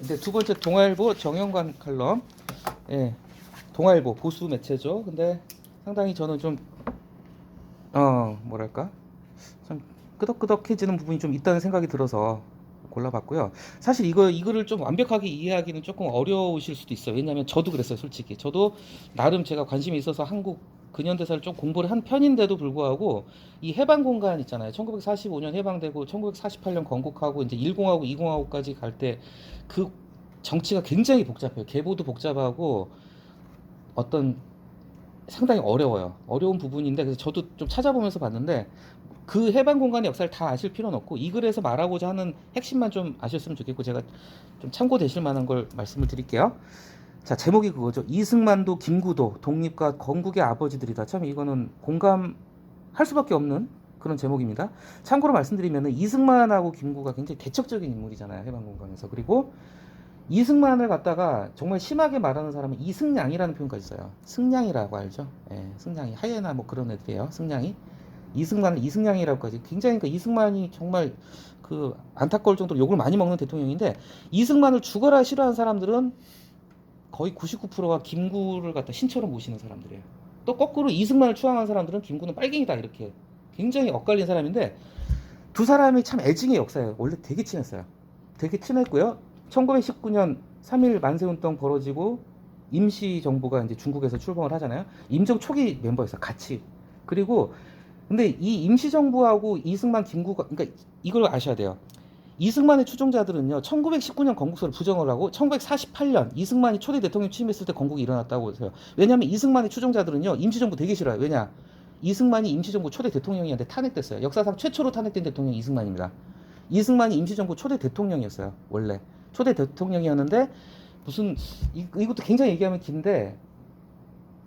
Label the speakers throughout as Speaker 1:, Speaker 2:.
Speaker 1: 이제 두 번째 동아일보 정영관 칼럼. 예, 동아일보 보수 매체죠. 근데 상당히 저는 좀 뭐랄까 좀 끄덕끄덕해지는 부분이 좀 있다는 생각이 들어서 골라봤고요. 사실 이거를 좀 완벽하게 이해하기는 조금 어려우실 수도 있어요. 왜냐하면 저도 그랬어요, 솔직히. 저도 나름 제가 관심이 있어서 한국 근현대사를 좀 공부를 한 편인데도 불구하고 이 해방 공간 있잖아요. 1945년 해방되고 1948년 건국하고 이제 1공하고 2공하고까지 갈 때 그 정치가 굉장히 복잡해요. 계보도 복잡하고 어떤 상당히 어려워요. 어려운 부분인데 그래서 저도 좀 찾아보면서 봤는데 그 해방 공간의 역사를 다 아실 필요는 없고 이 글에서 말하고자 하는 핵심만 좀 아셨으면 좋겠고 제가 좀 참고되실 만한 걸 말씀을 드릴게요. 자, 제목이 그거죠. 이승만도 김구도 독립과 건국의 아버지들이다. 참 이거는 공감할 수밖에 없는 그런 제목입니다. 참고로 말씀드리면 이승만하고 김구가 굉장히 대척적인 인물이잖아요. 해방 공간에서. 그리고 이승만을 갖다가 정말 심하게 말하는 사람은 이승량이라는 표현까지 써요. 승량이라고 알죠? 예, 승량이 하이에나 뭐 그런 애들이에요. 승량이. 이승만을 이승량이라고까지 굉장히 그 이승만이 정말 그 안타까울 정도로 욕을 많이 먹는 대통령인데 이승만을 죽어라 싫어하는 사람들은 거의 99%가 김구를 갖다 신처로 모시는 사람들이에요. 또 거꾸로 이승만을 추앙하는 사람들은 김구는 빨갱이다 이렇게 굉장히 엇갈린 사람인데 두 사람이 참 애증의 역사예요. 원래 되게 친했어요. 되게 친했고요. 1919년 3.1 만세운동 벌어지고 임시정부가 이제 중국에서 출범을 하잖아요. 임정 초기 멤버였어요. 같이. 그리고 근데 이 임시정부하고 이승만, 김구가 그러니까 이걸 아셔야 돼요. 이승만의 추종자들은요, 1919년 건국서를 부정을 하고 1948년 이승만이 초대 대통령 취임했을 때 건국이 일어났다고 해서요. 왜냐하면 이승만의 추종자들은요, 임시정부 되게 싫어요. 왜냐? 이승만이 임시정부 초대 대통령이한테 탄핵됐어요. 역사상 최초로 탄핵된 대통령이 이승만입니다. 이승만이 임시정부 초대 대통령이었어요. 원래 초대 대통령이었는데 무슨 이것도 굉장히 얘기하면 긴데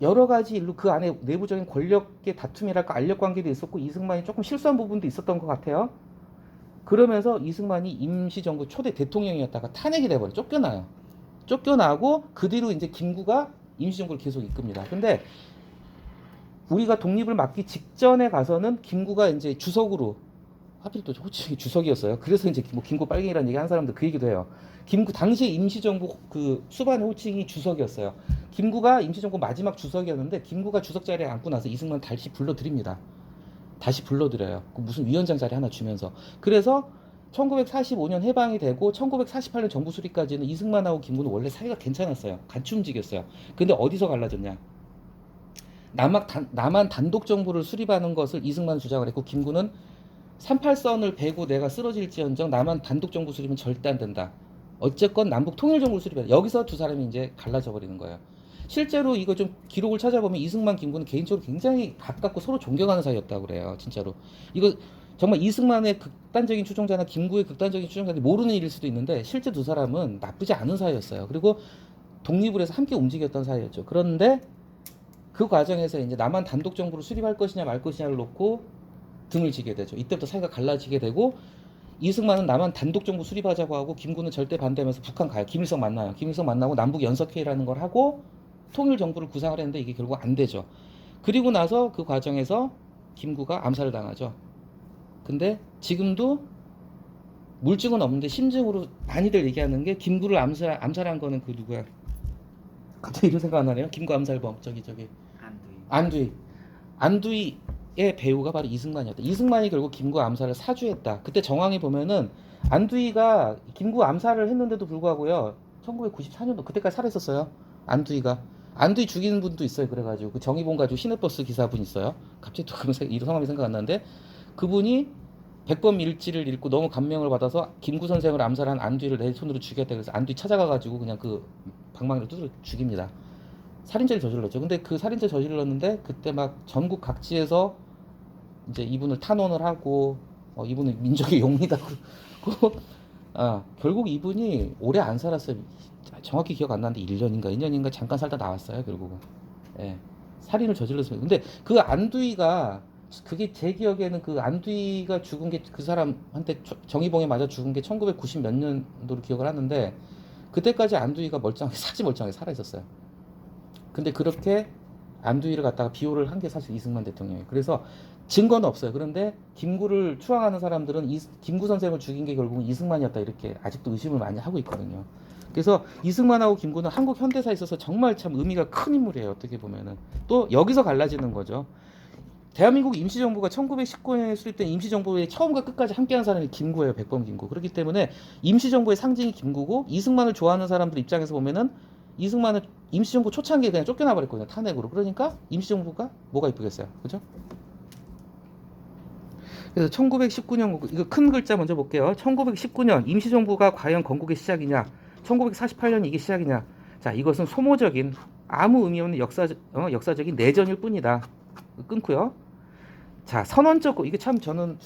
Speaker 1: 여러 가지 일로 그 안에 내부적인 권력의 다툼이랄까 알력 관계도 있었고 이승만이 조금 실수한 부분도 있었던 것 같아요. 그러면서 이승만이 임시정부 초대 대통령이었다가 탄핵이 돼버려 쫓겨나요. 쫓겨나고 그 뒤로 이제 김구가 임시정부를 계속 이끕니다. 근데 우리가 독립을 막기 직전에 가서는 김구가 이제 주석으로 하필 또 호칭이 주석이었어요. 그래서 이제 뭐 김구 빨갱이라는 얘기 한 사람도 그 얘기도 해요. 김구 당시에 임시정부 그 수반의 호칭이 주석이었어요. 김구가 임시정부 마지막 주석이었는데 김구가 주석 자리에 앉고 나서 이승만 다시 불러드립니다. 다시 불러드려요. 그 무슨 위원장 자리 하나 주면서. 그래서 1945년 해방이 되고 1948년 정부 수립까지는 이승만하고 김구는 원래 사이가 괜찮았어요. 같이 움직였어요. 근데 어디서 갈라졌냐? 남한 단독 정부를 수립하는 것을 이승만 주장을 했고 김구는 38선을 베고 내가 쓰러질지언정 남한 단독 정부 수립은 절대 안 된다. 어쨌건 남북 통일 정부를 수립해야 여기서 두 사람이 이제 갈라져 버리는 거예요. 실제로 이거 좀 기록을 찾아보면 이승만, 김구는 개인적으로 굉장히 가깝고 서로 존경하는 사이였다고 그래요. 진짜로. 이거 정말 이승만의 극단적인 추종자나 김구의 극단적인 추종자들이 모르는 일일 수도 있는데 실제 두 사람은 나쁘지 않은 사이였어요. 그리고 독립을 해서 함께 움직였던 사이였죠. 그런데 그 과정에서 이제 남한 단독 정부를 수립할 것이냐 말 것이냐를 놓고 등을 지게 되죠. 이때부터 사이가 갈라지게 되고 이승만은 남한 단독 정부 수립하자고 하고 김구는 절대 반대하면서 북한 가요. 김일성 만나요. 김일성 만나고 남북 연석회의라는 걸 하고 통일 정부를 구상을 했는데 이게 결국 안 되죠. 그리고 나서 그 과정에서 김구가 암살을 당하죠. 근데 지금도 물증은 없는데 심증으로 많이들 얘기하는 게 김구를 암살한 거는 그 누구야? 갑자기 이런 생각 안 나네요. 김구 암살범 저기 안두희. 안두희의 배우가 바로 이승만이었다. 이승만이 결국 김구 암살을 사주했다. 그때 정황에 보면은 안두희가 김구 암살을 했는데도 불구하고요. 1994년도 그때까지 살아있었어요. 안두희가. 안두희 죽이는 분도 있어요. 그래가지고 그 정의봉 가지고 시내버스 기사분 있어요. 갑자기 또 그런 이런 상황이 생각 안 나는데 그분이 백범일지를 읽고 너무 감명을 받아서 김구 선생을 암살한 안두희를 내 손으로 죽였다. 그래서 안두희 찾아가가지고 그냥 그 방망이를 두드려 죽입니다. 살인죄를 저질렀죠. 근데 그 살인죄 저질렀는데 그때 막 전국 각지에서 이제 이분을 탄원을 하고 이분은 민족의 용이다고 결국 이분이 오래 안 살았어요. 정확히 기억 안 나는데 1년인가 2년인가 잠깐 살다 나왔어요. 결국은. 예. 살인을 저질렀습니다. 근데 그 안두희가 그게 제 기억에는 그 안두희가 죽은 게 그 사람한테 정의봉에 맞아 죽은 게 1990 몇 년도로 기억을 하는데 그때까지 안두희가 멀쩡하게 사지 멀쩡하게 살아 있었어요. 근데 그렇게 안두희를 갖다가 비호를 한 게 사실 이승만 대통령이에요. 그래서 증거는 없어요. 그런데 김구를 추앙하는 사람들은 김구 선생을 죽인 게 결국은 이승만이었다 이렇게 아직도 의심을 많이 하고 있거든요. 그래서 이승만하고 김구는 한국 현대사에 있어서 정말 참 의미가 큰 인물이에요. 어떻게 보면은 또 여기서 갈라지는 거죠. 대한민국 임시정부가 1919년에 수립된 임시정부에 처음과 끝까지 함께한 사람이 김구예요. 백범 김구. 그렇기 때문에 임시정부의 상징이 김구고 이승만을 좋아하는 사람들 입장에서 보면은 이승만은 임시정부 초창기에 그냥 쫓겨나 버렸거든요. 탄핵으로. 그러니까 임시정부가 뭐가 이쁘겠어요. 그죠? 그래서 1919년 이거 큰 글자 먼저 볼게요. 1919년 임시정부가 과연 건국의 시작이냐? 1948년 이게 시작이냐? 자, 이것은 소모적인 아무 의미 없는 역사적인 내전일 뿐이다. 끊고요. 자, 선언적 이게 참 저는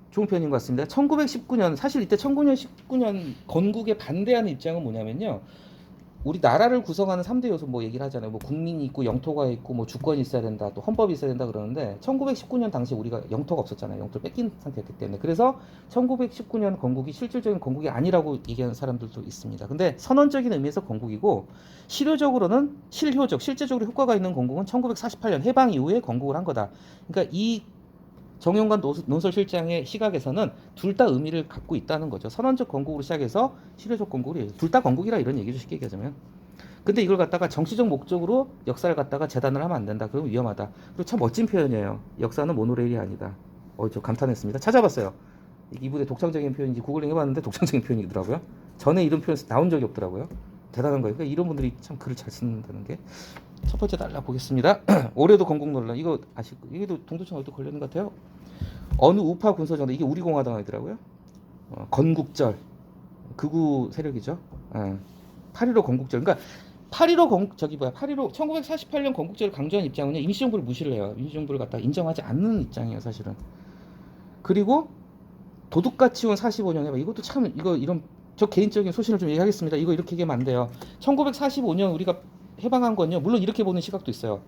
Speaker 1: 좋은 표현인 것 같습니다. 1919년 사실 이때 1919년 건국에 반대하는 입장은 뭐냐면요. 우리 나라를 구성하는 3대 요소 뭐 얘기를 하잖아요. 뭐 국민이 있고 영토가 있고 뭐 주권이 있어야 된다. 또 헌법이 있어야 된다 그러는데 1919년 당시 우리가 영토가 없었잖아요. 영토를 뺏긴 상태였기 때문에. 그래서 1919년 건국이 실질적인 건국이 아니라고 얘기하는 사람들도 있습니다. 근데 선언적인 의미에서 건국이고 실제적으로 효과가 있는 건국은 1948년 해방 이후에 건국을 한 거다. 그러니까 이 정용관 논설실장의 시각에서는 둘 다 의미를 갖고 있다는 거죠. 선언적 건국으로 시작해서 실효적 건국으로 둘 다 건국이라 이런 얘기죠. 쉽게 얘기하자면. 근데 이걸 갖다가 정치적 목적으로 역사를 갖다가 재단을 하면 안 된다. 그럼 위험하다. 그리고 참 멋진 표현이에요. 역사는 모노레일이 아니다. 저 감탄했습니다. 찾아봤어요. 이분의 독창적인 표현인지 구글링 해봤는데 독창적인 표현이더라고요. 전에 이런 표현 나온 적이 없더라고요. 대단한 거예요. 그러니까 이런 분들이 참 글을 잘 쓴다는 게. 첫 번째 달라 보겠습니다. 올해도 건국 논란 이거 아시고 이게도 동두천 어디 걸리는 것 같아요. 어느 우파 군소정당 이게 우리 공화당이더라고요. 건국절 극우 세력이죠. 8.15 건국절. 그러니까 8.15 1948년 건국절을 강조한 입장은요 임시정부를 무시를 해요. 임시정부를 갖다 인정하지 않는 입장이에요 사실은. 그리고 도둑같이 온 45년 해봐. 이것도 참 이런 저 개인적인 소신을 좀 얘기하겠습니다. 이거 이렇게 얘기하면 안 돼요. 1945년 우리가 해방한 건요. 물론 이렇게 보는 시각도 있어요.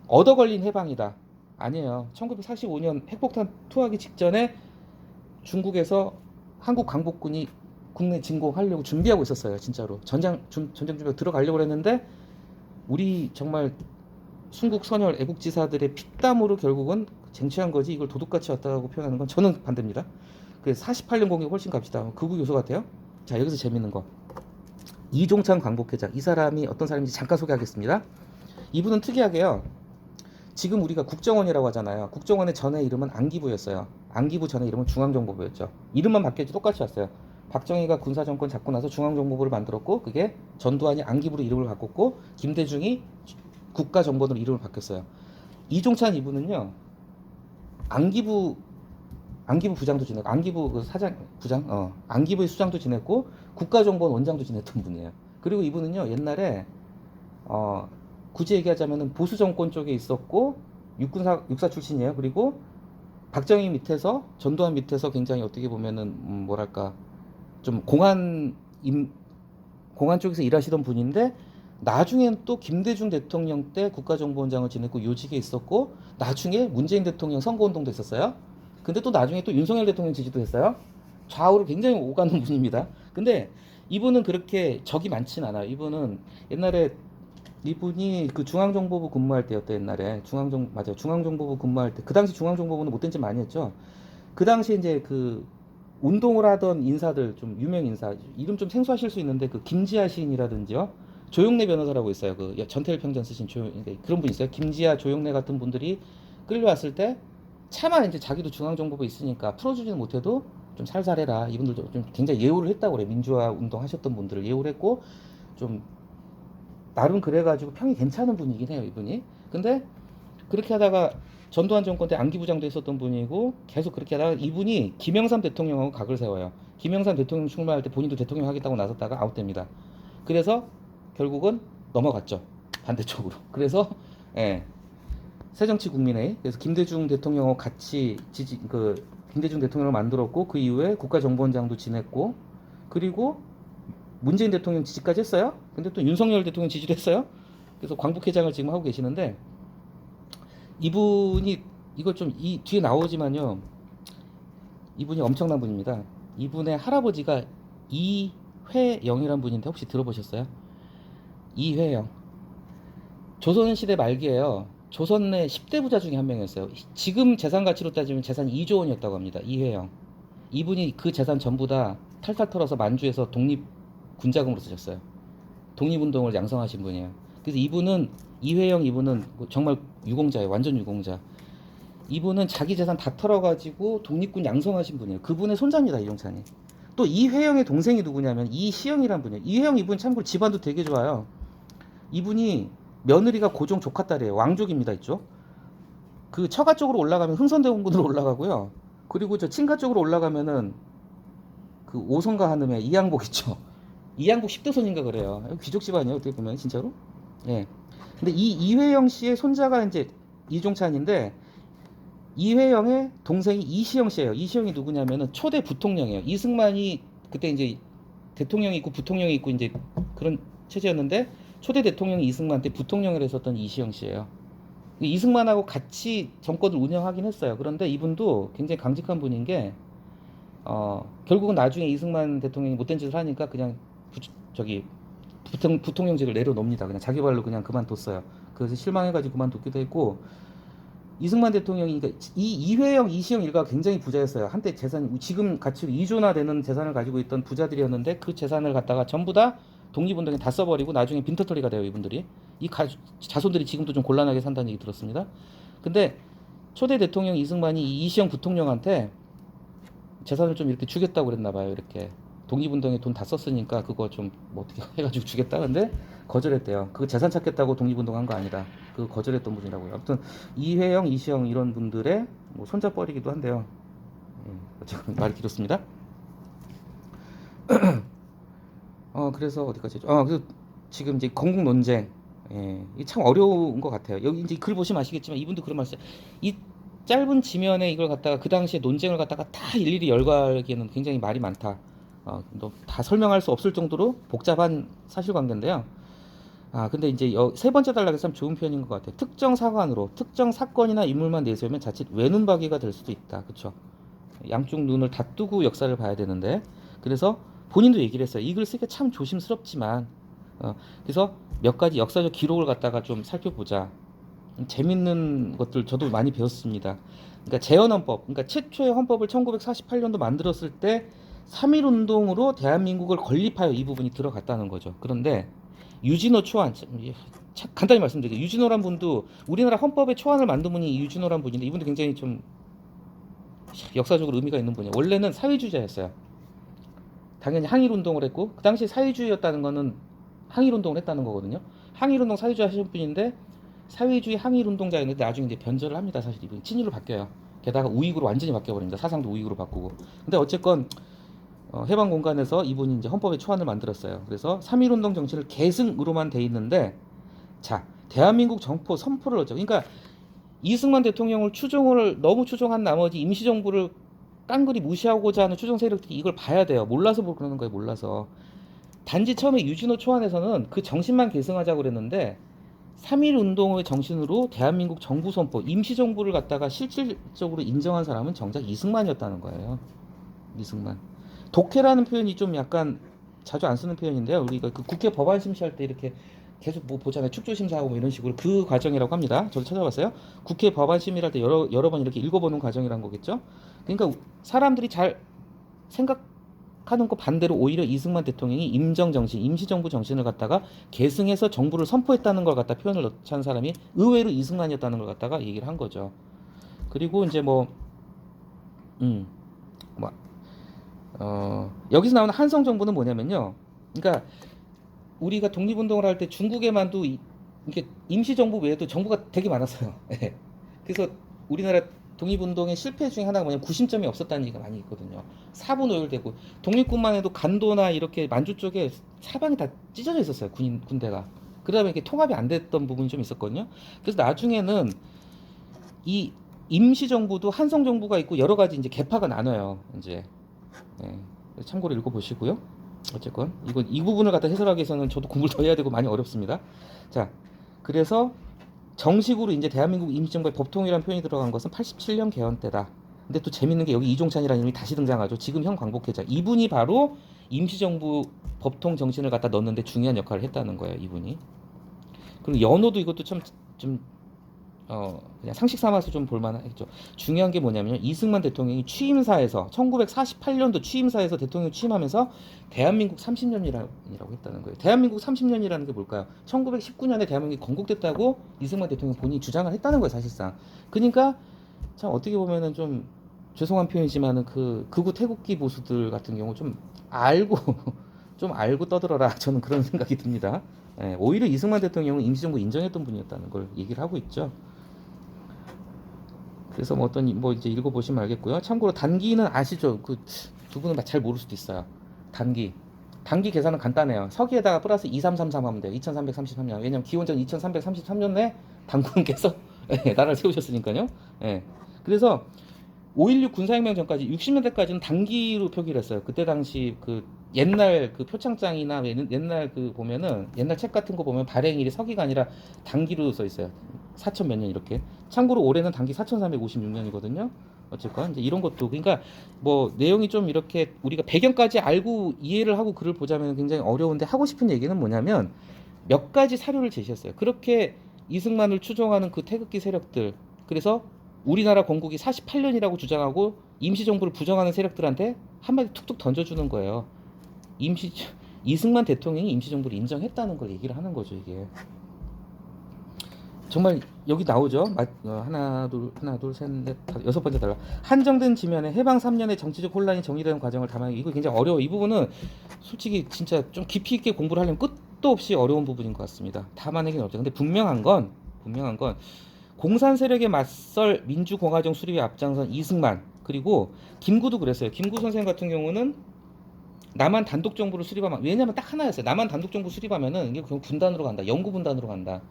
Speaker 1: 얻어 걸린 해방이다. 아니에요. 1945년 핵폭탄 투하기 직전에 중국에서 한국 강복군이 국내 진공하려고 준비하고 있었어요. 진짜로. 전쟁 준비하고 들어가려고 했는데 우리 정말 순국 선열 애국지사들의 피땀으로 결국은 쟁취한 거지 이걸 도둑같이 왔다고 표현하는 건 저는 반대입니다. 그래서 48년 공격이 훨씬 값지다. 극우 요소 같아요. 자, 여기서 재밌는 거. 이종찬 광복회장. 이 사람이 어떤 사람인지 잠깐 소개하겠습니다. 이분은 특이하게요. 지금 우리가 국정원이라고 하잖아요. 국정원의 전에 이름은 안기부였어요. 안기부 전에 이름은 중앙정보부였죠. 이름만 바뀌었지 똑같이 왔어요. 박정희가 군사정권 잡고 나서 중앙정보부를 만들었고 그게 전두환이 안기부로 이름을 바꿨고 김대중이 국가정보원으로 이름을 바뀌었어요. 이종찬 이분은요. 안기부 부장도 지냈고 안기부 그 부장 안기부의 수장도 지냈고 국가정보원 원장도 지냈던 분이에요. 그리고 이분은요 옛날에 굳이 얘기하자면은 보수 정권 쪽에 있었고 육사 출신이에요. 그리고 박정희 밑에서 전두환 밑에서 굉장히 어떻게 보면은 뭐랄까 좀 공안 쪽에서 일하시던 분인데 나중엔 또 김대중 대통령 때 국가정보원장을 지냈고 요직에 있었고 나중에 문재인 대통령 선거운동도 했었어요. 근데 또 나중에 또 윤석열 대통령 지지도 했어요. 좌우를 굉장히 오가는 분입니다. 근데 이분은 그렇게 적이 많진 않아요. 이분은 옛날에 이분이 그 중앙정보부 근무할 때였대. 옛날에 맞아요. 중앙정보부 근무할 때 그 당시 중앙정보부는 못된 짓 많이 했죠. 그 당시 이제 그 운동을 하던 인사들 좀 유명 인사 이름 좀 생소하실 수 있는데 그 김지아 시인이라든지요. 조용래 변호사라고 있어요. 그 전태일 평전 쓰신 그런 분 있어요. 김지아, 조용래 같은 분들이 끌려왔을 때 차마 이제 자기도 중앙정보부에 있으니까 풀어주지는 못해도 좀 살살해라. 이분들도 좀 굉장히 예우를 했다고 그래. 민주화 운동 하셨던 분들을 예우를 했고 좀 나름 그래가지고 평이 괜찮은 분이긴 해요. 이분이. 근데 그렇게 하다가 전두환 정권 때 안기부장도 했었던 분이고 계속 그렇게 하다가 이분이 김영삼 대통령하고 각을 세워요. 김영삼 대통령 출마할 때 본인도 대통령 하겠다고 나섰다가 아웃됩니다. 그래서 결국은 넘어갔죠. 반대쪽으로. 그래서 새정치국민회의 그래서 김대중 대통령하고 같이 김대중 대통령을 만들었고 그 이후에 국가정보원장도 지냈고 그리고 문재인 대통령 지지까지 했어요. 근데 또 윤석열 대통령 지지도 했어요. 그래서 광복회장을 지금 하고 계시는데 이분이 이거 좀 이 뒤에 나오지만요. 이분이 엄청난 분입니다. 이분의 할아버지가 이회영이란 분인데 혹시 들어보셨어요? 이회영. 조선시대 말기에요. 조선 내 10대 부자 중에 한 명이었어요. 지금 재산 가치로 따지면 재산 2조 원이었다고 합니다. 이회영. 이분이 그 재산 전부 다 탈탈 털어서 만주에서 독립 군자금으로 쓰셨어요. 독립운동을 양성하신 분이에요. 그래서 이회영 이분은 정말 유공자예요. 완전 유공자. 이분은 자기 재산 다 털어가지고 독립군 양성하신 분이에요. 그분의 손자입니다. 이종찬이. 또 이회영의 동생이 누구냐면 이시영이란 분이에요. 이회영 이분 참고로 집안도 되게 좋아요. 이분이 며느리가 고종 조카딸이에요. 왕족입니다. 이쪽. 그 처가 쪽으로 올라가면 흥선대원군으로 올라가고요. 그리고 저 친가 쪽으로 올라가면은 그 오성가 한음에 이양복 있죠. 이양복 10대 손인가 그래요. 귀족 집안이에요. 어떻게 보면 진짜로. 예. 근데 이 이회영 씨의 손자가 이제 이종찬인데 이회영의 동생이 이시영 씨예요. 이시영이 누구냐면은 초대 부통령이에요. 이승만이 그때 이제 대통령이 있고 부통령이 있고 이제 그런 체제였는데 초대 대통령이 이승만 때 부통령을 했었던 이시영 씨예요. 이승만하고 같이 정권을 운영하긴 했어요. 그런데 이분도 굉장히 강직한 분인 게 결국은 나중에 이승만 대통령이 못된 짓을 하니까 그냥 저기 부통령직을 내려놓습니다. 그냥 자기 발로 그냥 그만뒀어요. 그래서 실망해가지고 그만뒀기도 했고 이승만 대통령이 그러니까 이 이회영, 이시영 일가가 굉장히 부자였어요. 한때 재산 지금 가치로 2조나 되는 재산을 가지고 있던 부자들이었는데 그 재산을 갖다가 전부 다 독립운동에 다 써버리고 나중에 빈털터리가 돼요. 이분들이 자손들이 지금도 좀 곤란하게 산다는 얘기 들었습니다. 근데 초대 대통령 이승만이 이 이시영 부통령한테 재산을 좀 이렇게 주겠다고 그랬나 봐요. 이렇게 독립운동에 돈 다 썼으니까 그거 좀 뭐 어떻게 해가지고 주겠다. 근데 거절했대요. 그 재산 찾겠다고 독립운동 한 거 아니다. 그 거절했던 분이라고요. 아무튼 이회영, 이시영 이런 분들의 뭐 손자뻘이기도 한데요. 어쨌든 말이 길었습니다. 그래서 어디까지? 그래서 지금 이제 건국 논쟁, 이게 참 어려운 것 같아요. 여기 이제 글 보시면 아시겠지만 이분도 그런 말씀. 이 짧은 지면에 이걸 갖다가 그 당시에 논쟁을 갖다가 다 일일이 열거하기에는 굉장히 말이 많다. 다 설명할 수 없을 정도로 복잡한 사실관계인데요. 근데 이제 세 번째 단락이 참 좋은 표현인 것 같아요. 특정 사관으로 특정 사건이나 인물만 내세우면 자칫 외눈박이가 될 수도 있다. 그렇죠? 양쪽 눈을 다 뜨고 역사를 봐야 되는데 그래서 본인도 얘기를 했어요. 이 글 쓰기가 참 조심스럽지만 그래서 몇 가지 역사적 기록을 갖다가 좀 살펴보자. 재밌는 것들 저도 많이 배웠습니다. 그러니까 재헌헌법, 그러니까 최초의 헌법을 1948년도 만들었을 때 3.1운동으로 대한민국을 건립하여 이 부분이 들어갔다는 거죠. 그런데 유진호 초안, 간단히 말씀드릴게요. 유진호란 분도 우리나라 헌법의 초안을 만든 분이 유진호란 분인데 이분도 굉장히 좀 역사적으로 의미가 있는 분이에요. 원래는 사회주의자였어요. 당연히 항일운동을 했고 그 당시 사회주의였다는 거는 항일운동을 했다는 거거든요. 항일운동 사회주의 하신 분인데 사회주의 항일운동자였는데 나중에 이제 변절을 합니다. 사실 이분 친일로 바뀌어요. 게다가 우익으로 완전히 바뀌어버립니다. 사상도 우익으로 바꾸고. 근데 어쨌건 해방 공간에서 이분이 이제 헌법의 초안을 만들었어요. 그래서 3.1운동 정신을 계승으로만 돼 있는데 자 대한민국 정포 선포를 하죠. 그러니까 이승만 대통령을 너무 추종한 나머지 임시정부를 깡그리 무시하고자 하는 추종 세력들이 이걸 봐야 돼요. 몰라서 뭐 그러는 거예요. 몰라서. 단지 처음에 유진호 초안에서는 그 정신만 계승하자고 그랬는데 3.1 운동의 정신으로 대한민국 정부 선포, 임시정부를 갖다가 실질적으로 인정한 사람은 정작 이승만이었다는 거예요. 이승만. 독해라는 표현이 좀 약간 자주 안 쓰는 표현인데요. 우리가 그 국회 법안 심시할 때 이렇게 계속 뭐 보잖아요. 축조심사하고 뭐 이런 식으로 그 과정이라고 합니다. 저도 찾아봤어요. 국회 법안 심의할 때 여러 번 이렇게 읽어보는 과정이란 거겠죠. 그러니까 사람들이 잘 생각하는 거 반대로 오히려 이승만 대통령이 임정정신, 임시정부 정신을 갖다가 계승해서 정부를 선포했다는 걸 갖다 표현을 넣지 않은 사람이 의외로 이승만이었다는 걸 갖다가 얘기를 한 거죠. 그리고 이제 여기서 나오는 한성 정부는 뭐냐면요. 그러니까 우리가 독립운동을 할 때 중국에만도 이렇게 임시정부 외에도 정부가 되게 많았어요. 그래서 우리나라 독립운동의 실패 중에 하나가 뭐냐면 구심점이 없었다는 얘기가 많이 있거든요. 사분 오열되고 독립군만 해도 간도나 이렇게 만주 쪽에 사방이 다 찢어져 있었어요. 군대가. 그러다 보니까 통합이 안 됐던 부분이 좀 있었거든요. 그래서 나중에는 이 임시정부도 한성정부가 있고 여러 가지 이제 계파가 나눠요. 이제 참고로 읽어보시고요. 어쨌건 이 부분을 갖다 해설하기 위해서는 저도 공부를 더 해야 되고 많이 어렵습니다. 자, 그래서 정식으로 이제 대한민국 임시정부의 법통이라는 표현이 들어간 것은 87년 개헌 때다. 근데 또 재밌는 게 여기 이종찬이라는 이름이 다시 등장하죠. 지금형 광복회장. 이분이 바로 임시정부 법통 정신을 갖다 넣는데 중요한 역할을 했다는 거예요. 이분이. 그리고 연호도 이것도 참 좀 그냥 상식 삼아서 좀 볼만하겠죠. 중요한 게 뭐냐면 이승만 대통령이 취임사에서 1948년도 취임사에서 대통령 취임하면서 대한민국 30년이라고 했다는 거예요. 대한민국 30년이라는 게 뭘까요? 1919년에 대한민국이 건국됐다고 이승만 대통령 본인이 주장을 했다는 거예요, 사실상. 그러니까 참 어떻게 보면은 좀 죄송한 표현이지만은 그 극우 태국기 보수들 같은 경우 좀 알고 좀 알고 떠들어라, 저는 그런 생각이 듭니다. 예, 오히려 이승만 대통령은 임시정부 인정했던 분이었다는 걸 얘기를 하고 있죠. 그래서 뭐 어떤 뭐 이제 읽어보시면 알겠고요. 참고로 단기는 아시죠? 그 두 분은 잘 모를 수도 있어요. 단기 계산은 간단해요. 서기에다가 플러스 2333 하면 돼요. 2333년. 왜냐면 기원전 2333년에 당군께서 예, 나라를 세우셨으니까요. 예. 그래서 5.16 군사혁명 전까지 60년대까지는 단기로 표기를 했어요. 그때 당시 그 옛날 그 표창장이나 옛날 그 보면은 옛날 책 같은 거 보면 발행일이 서기가 아니라 단기로 써 있어요. 4천 몇 년 이렇게. 참고로 올해는 단기 4,356년이거든요. 어쨌건 이제 이런 것도 그러니까 뭐 내용이 좀 이렇게 우리가 배경까지 알고 이해를 하고 글을 보자면 굉장히 어려운데 하고 싶은 얘기는 뭐냐면 몇 가지 사료를 제시했어요. 그렇게 이승만을 추종하는 그 태극기 세력들 그래서 우리나라 건국이 48년이라고 주장하고 임시정부를 부정하는 세력들한테 한마디 툭툭 던져주는 거예요. 임시 이승만 대통령이 임시정부를 인정했다는 걸 얘기를 하는 거죠. 이게 정말 여기 나오죠. 하나 둘셋넷 여섯 번째 달라. 한정된 지면에 해방 3년의 정치적 혼란이 정리되는 과정을 담아내기 이거 굉장히 어려워. 이 부분은 솔직히 진짜 좀 깊이 있게 공부를 하려면 끝도 없이 어려운 부분인 것 같습니다. 담아내기는 어렵죠. 근데 분명한 건 공산 세력에 맞설 민주공화정 수립에 앞장선 이승만 그리고 김구도 그랬어요. 김구 선생 같은 경우는 남한 단독 정부를 수립하면 왜냐면 딱 하나였어요. 남한 단독 정부 수립하면은 이게 그냥 분단으로 간다. 영구 분단으로 간다.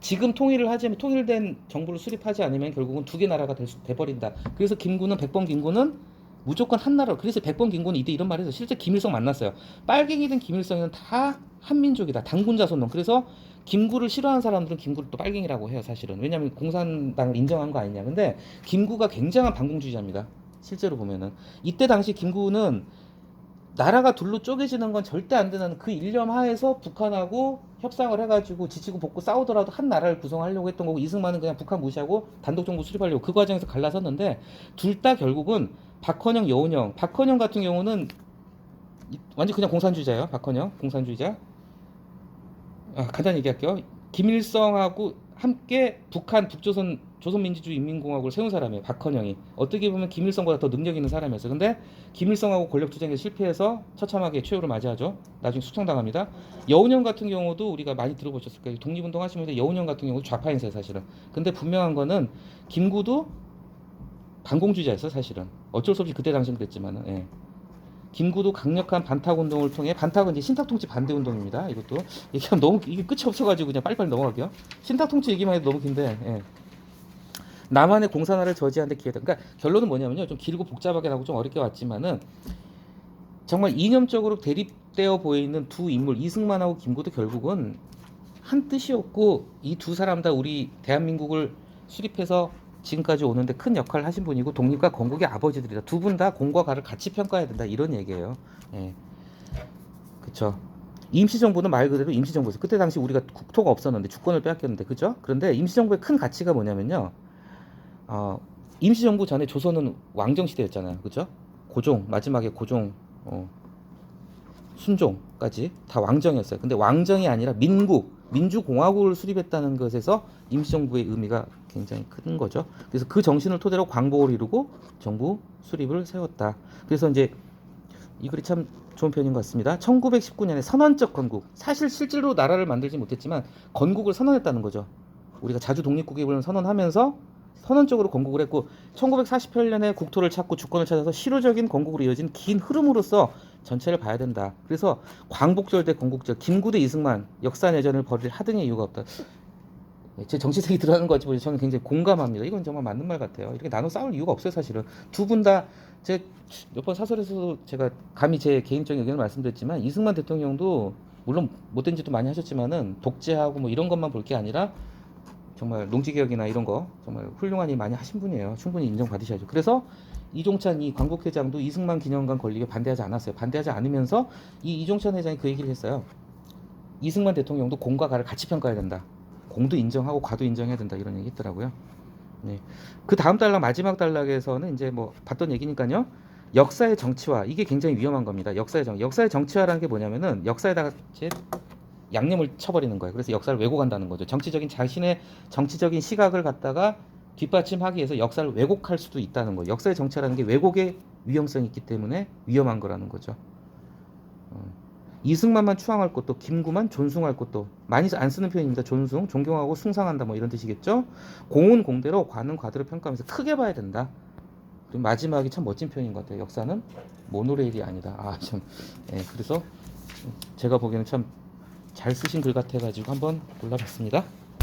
Speaker 1: 지금 통일을 하지 통일된 정부를 수립하지 않으면 결국은 두 개 나라가 돼버린다. 그래서 김구는 백번 김구는 무조건 한 나라. 그래서 백번 김구는 이때 이런 말을 해서 실제 김일성 만났어요. 빨갱이든 김일성이든 다 한민족이다. 당군 자손론. 그래서 김구를 싫어하는 사람들은 김구를 또 빨갱이라고 해요. 사실은. 왜냐하면 공산당을 인정한 거 아니냐. 근데 김구가 굉장한 반공주의자입니다. 실제로 보면은 이때 당시 김구는 나라가 둘로 쪼개지는 건 절대 안 되는 그 일념 하에서 북한하고 협상을 해가지고 지치고 볶고 싸우더라도 한 나라를 구성하려고 했던 거고 이승만은 그냥 북한 무시하고 단독 정부 수립하려고 그 과정에서 갈라섰는데 둘 다 결국은 박헌영, 여운형 박헌영 같은 경우는 완전 그냥 공산주의자예요. 박헌영 공산주의자. 간단히 얘기할게요. 김일성하고 함께 북한 북조선 조선민주주의 인민공화국을 세운 사람이에요. 박헌영이 어떻게 보면 김일성보다 더 능력 있는 사람이었어요. 근데 김일성하고 권력 투쟁에 실패해서 처참하게 최후를 맞이하죠. 나중에 숙청당합니다. 여운형 같은 경우도 우리가 많이 들어보셨을 거예요. 독립운동 하시면서 여운형 같은 경우도 좌파 인사예요, 사실은. 근데 분명한 거는 김구도 반공주의자였어요, 사실은. 어쩔 수 없이 그때 당시는 그랬지만은. 예. 김구도 강력한 반탁 운동을 통해 반탁은 이제 신탁 통치 반대 운동입니다. 이것도 얘기하면 너무 이게 끝이 없어가지고 그냥 빨리빨리 넘어갈게요. 신탁 통치 얘기만 해도 너무 긴데 예. 남한의 공산화를 저지하는 데 기여다. 그러니까 결론은 뭐냐면요. 좀 길고 복잡하게 나고 좀 어렵게 왔지만은 정말 이념적으로 대립되어 보이는 두 인물 이승만하고 김구도 결국은 한 뜻이었고 이 두 사람 다 우리 대한민국을 수립해서 지금까지 오는데 큰 역할을 하신 분이고 독립과 건국의 아버지들이다. 두 분 다 공과 가를 같이 평가해야 된다. 이런 얘기예요. 예. 그쵸. 임시정부는 말 그대로 임시정부였어요. 그때 당시 우리가 국토가 없었는데 주권을 빼앗겼는데 그죠? 그런데 임시정부의 큰 가치가 뭐냐면요. 임시정부 전에 조선은 왕정시대였잖아요. 그죠? 고종 마지막에 고종 순종까지 다 왕정이었어요. 근데 왕정이 아니라 민주공화국을 수립했다는 것에서 임시정부의 의미가 굉장히 큰 거죠. 그래서 그 정신을 토대로 광복을 이루고 정부 수립을 세웠다. 그래서 이제 이 글이 참 좋은 표현인 것 같습니다. 1919년에 선언적 건국. 사실 실제로 나라를 만들지 못했지만 건국을 선언했다는 거죠. 우리가 자주 독립국임을 선언하면서 선언적으로 건국을 했고 1948년에 국토를 찾고 주권을 찾아서 실효적인 건국으로 이어진 긴 흐름으로서 전체를 봐야 된다. 그래서 광복절 대 건국절, 김구 대 이승만 역사 내전을 벌일 하등의 이유가 없다. 제 정치색이 들어가는 거 같지만 저는 굉장히 공감합니다. 이건 정말 맞는 말 같아요. 이렇게 나눠 싸울 이유가 없어요, 사실은. 두 분 다 제 몇 번 사설에서도 제가 감히 제 개인적인 의견을 말씀드렸지만 이승만 대통령도 물론 못된 짓도 많이 하셨지만은 독재하고 뭐 이런 것만 볼 게 아니라 정말 농지개혁이나 이런 거 정말 훌륭한 일 많이 하신 분이에요. 충분히 인정받으셔야죠. 그래서 이종찬 이 광복회장도 이승만 기념관 건립에 반대하지 않았어요. 반대하지 않으면서 이 이종찬 회장이 그 얘기를 했어요. 이승만 대통령도 공과 가를 같이 평가해야 된다. 공도 인정하고 과도 인정해야 된다 이런 얘기 있더라고요. 네. 그 다음 단락 마지막 단락에서는 이제 뭐 봤던 얘기니까요. 역사의 정치화 이게 굉장히 위험한 겁니다. 역사의 정치화라는 게 뭐냐면은 역사에다가 제 양념을 쳐버리는 거예요. 그래서 역사를 왜곡한다는 거죠. 자신의 정치적인 시각을 갖다가 뒷받침하기 위해서 역사를 왜곡할 수도 있다는 거예요. 역사의 정치라는 게 왜곡의 위험성이 있기 때문에 위험한 거라는 거죠. 이승만만 추앙할 것도 김구만 존숭할 것도 많이 안 쓰는 표현입니다. 존숭, 존경하고 숭상한다 뭐 이런 뜻이겠죠. 공은 공대로 과는 과대로 평가하면서 크게 봐야 된다. 그리고 마지막이 참 멋진 표현인 것 같아요. 역사는 모노레일이 아니다. 아 참, 예, 그래서 제가 보기에는 참 잘 쓰신 글 같아가지고 한번 골라봤습니다.